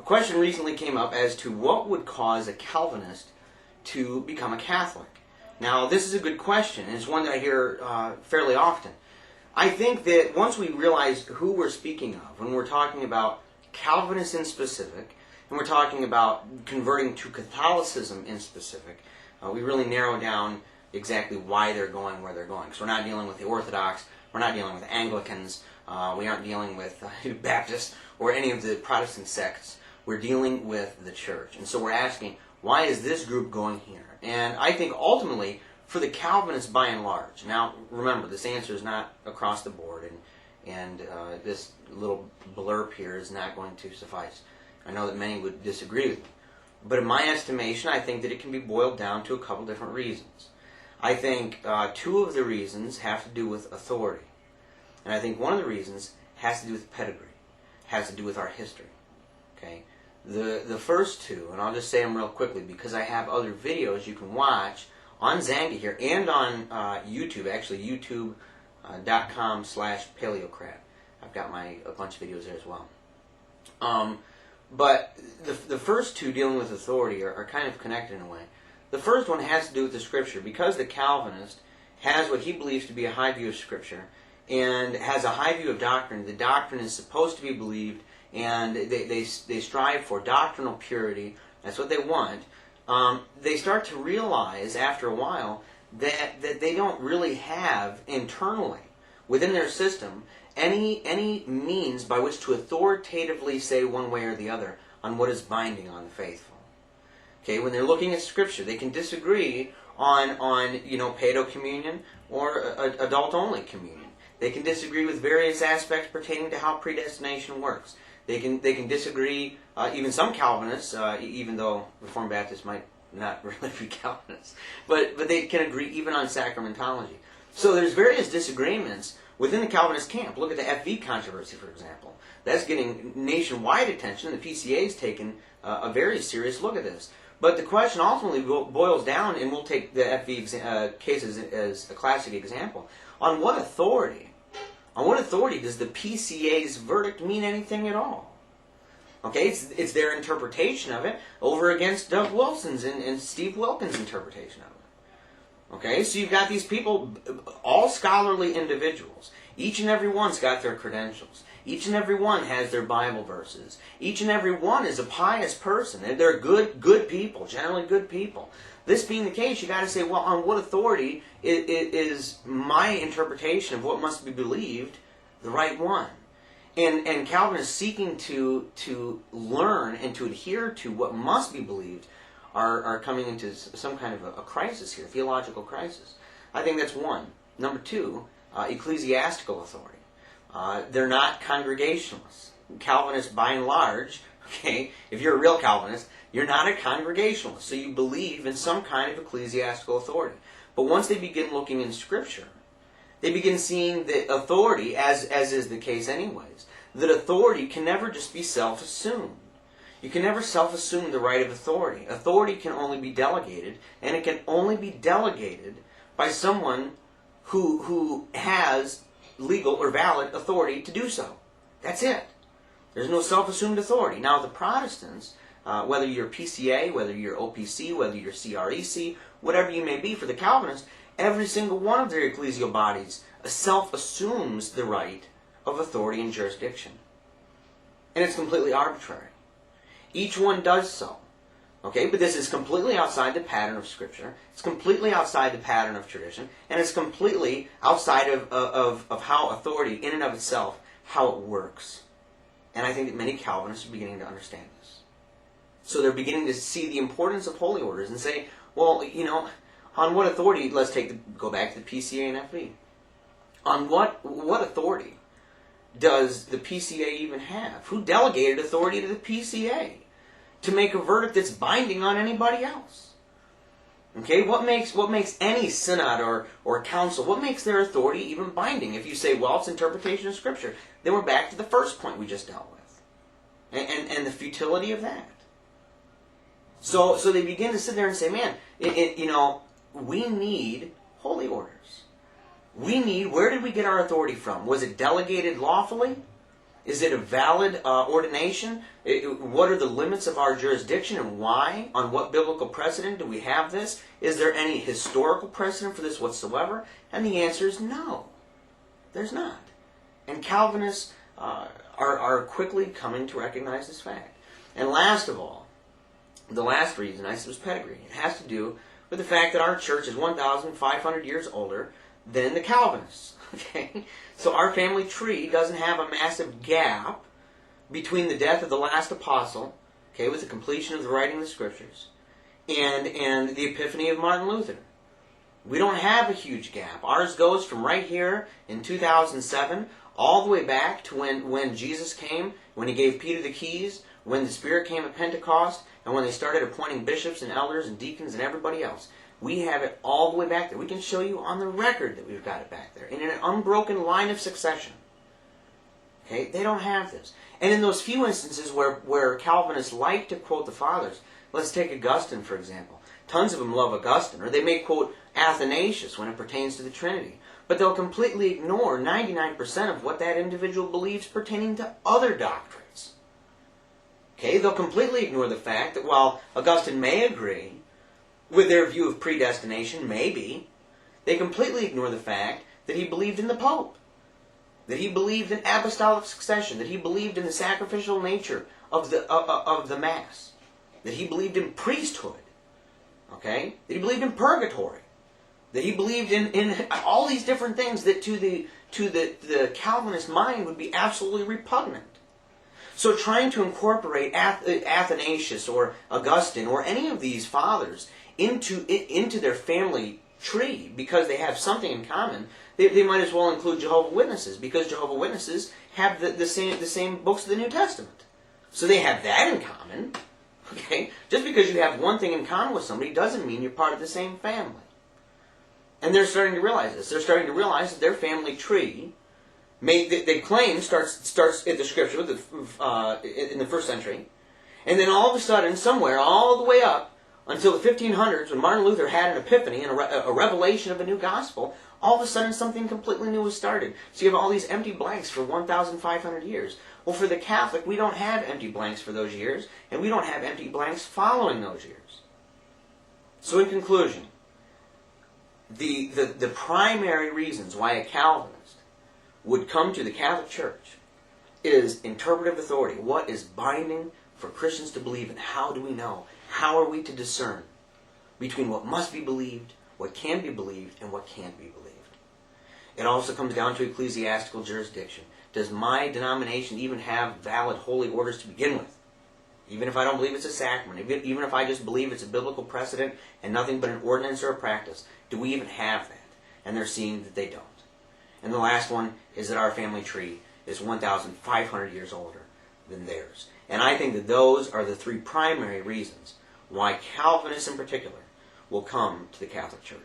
question recently came up as to what would cause a Calvinist to become a Catholic. Now, this is a good question, and it's one that I hear fairly often. I think that once we realize who we're speaking of, when we're talking about Calvinists in specific, and we're talking about converting to Catholicism in specific, we really narrow down exactly why they're going where they're going. Because we're not dealing with the Orthodox, we're not dealing with Anglicans, we aren't dealing with Baptists or any of the Protestant sects. We're dealing with the church. And so we're asking, why is this group going here? And I think ultimately, for the Calvinists by and large, now remember, this answer is not across the board, and this little blurb here is not going to suffice. I know that many would disagree with me. But in my estimation, I think that it can be boiled down to a couple different reasons. I think two of the reasons have to do with authority. And I think one of the reasons has to do with pedigree, has to do with our history. Okay? The first two, and I'll just say them real quickly because I have other videos you can watch on Zanga here and on YouTube, actually youtube.com/Paleocrat. I've got a bunch of videos there as well. But the first two dealing with authority are kind of connected in a way. The first one has to do with the Scripture. Because the Calvinist has what he believes to be a high view of Scripture and has a high view of doctrine, the doctrine is supposed to be believed, and they strive for doctrinal purity. That's what they want. They start to realize after a while that they don't really have internally within their system any means by which to authoritatively say one way or the other on what is binding on the faithful. Okay, when they're looking at Scripture, they can disagree on pedo communion or adult-only communion. They can disagree with various aspects pertaining to how predestination works. They can disagree, even some Calvinists, even though Reformed Baptists might not really be Calvinists, but they can agree even on sacramentology. So there's various disagreements within the Calvinist camp. Look at the FV controversy, for example. That's getting nationwide attention. The PCA's taken a very serious look at this. But the question ultimately boils down, and we'll take the FV cases as a classic example, on what authority? On what authority does the PCA's verdict mean anything at all? Okay, it's their interpretation of it over against Doug Wilson's and Steve Wilkins' interpretation of it. Okay, so you've got these people, all scholarly individuals. Each and every one's got their credentials. Each and every one has their Bible verses. Each and every one is a pious person. They're good people, generally good people. This being the case, you got to say, well, on what authority is my interpretation of what must be believed the right one? And Calvin is seeking to learn and to adhere to what must be believed are coming into some kind of a crisis here, theological crisis. I think that's one. Number two, ecclesiastical authority. They're not Congregationalists. Calvinists, by and large, okay, if you're a real Calvinist, you're not a Congregationalist, so you believe in some kind of ecclesiastical authority. But once they begin looking in Scripture, they begin seeing that authority, as is the case anyways, that authority can never just be self-assumed. You can never self-assume the right of authority. Authority can only be delegated, and it can only be delegated by someone who has legal or valid authority to do so. That's it. There's no self-assumed authority. Now, the Protestants, whether you're PCA, whether you're OPC, whether you're CREC, whatever you may be, for the Calvinists, every single one of their ecclesial bodies self-assumes the right of authority and jurisdiction. And it's completely arbitrary. Each one does so. Okay, but this is completely outside the pattern of Scripture. It's completely outside the pattern of tradition. And it's completely outside of how authority, in and of itself, how it works. And I think that many Calvinists are beginning to understand this. So they're beginning to see the importance of holy orders and say, well, on what authority, go back to the PCA and FV. On what authority does the PCA even have? Who delegated authority to the PCA to make a verdict that's binding on anybody else? Okay, what makes any synod or council, what makes their authority even binding? If you say, well, it's interpretation of Scripture, then we're back to the first point we just dealt with. And the futility of that. So they begin to sit there and say, man, we need holy orders. Where did we get our authority from? Was it delegated lawfully? Is it a valid ordination? What are the limits of our jurisdiction and why? On what biblical precedent do we have this? Is there any historical precedent for this whatsoever? And the answer is no. There's not. And Calvinists are quickly coming to recognize this fact. And last of all, the last reason I said was pedigree. It has to do with the fact that our church is 1,500 years older than the Calvinists. Okay? So our family tree doesn't have a massive gap between the death of the last apostle, okay, with the completion of the writing of the Scriptures, and the epiphany of Martin Luther. We don't have a huge gap. Ours goes from right here in 2007 all the way back to when Jesus came, when he gave Peter the keys, when the Spirit came at Pentecost, and when they started appointing bishops and elders and deacons and everybody else. We have it all the way back there. We can show you on the record that we've got it back there in an unbroken line of succession. Okay, they don't have this. And in those few instances where Calvinists like to quote the Fathers, let's take Augustine, for example. Tons of them love Augustine, or they may quote Athanasius when it pertains to the Trinity. But they'll completely ignore 99% of what that individual believes pertaining to other doctrines. Okay, they'll completely ignore the fact that while Augustine may agree with their view of predestination, maybe, they completely ignore the fact that he believed in the Pope, that he believed in apostolic succession, that he believed in the sacrificial nature of the Mass, that he believed in priesthood, okay, that he believed in purgatory, that he believed in all these different things that to the Calvinist mind would be absolutely repugnant. So trying to incorporate Athanasius or Augustine or any of these fathers into their family tree because they have something in common, they might as well include Jehovah's Witnesses, because Jehovah's Witnesses have the same books of the New Testament. So they have that in common. Okay? Just because you have one thing in common with somebody doesn't mean you're part of the same family. And they're starting to realize this. They're starting to realize that their family tree, they claim, starts at the Scripture in the first century, and then all of a sudden, somewhere, all the way up until the 1500s, when Martin Luther had an epiphany and a revelation of a new gospel, all of a sudden something completely new was started. So you have all these empty blanks for 1,500 years. Well, for the Catholic, we don't have empty blanks for those years, and we don't have empty blanks following those years. So in conclusion, the primary reasons why a Calvinist would come to the Catholic Church is interpretive authority. What is binding for Christians to believe, and how do we know? How are we to discern between what must be believed, what can be believed, and what can't be believed? It also comes down to ecclesiastical jurisdiction. Does my denomination even have valid holy orders to begin with? Even if I don't believe it's a sacrament, even if I just believe it's a biblical precedent and nothing but an ordinance or a practice, do we even have that? And they're seeing that they don't. And the last one is that our family tree is 1,500 years older than theirs. And I think that those are the three primary reasons why Calvinists in particular will come to the Catholic Church.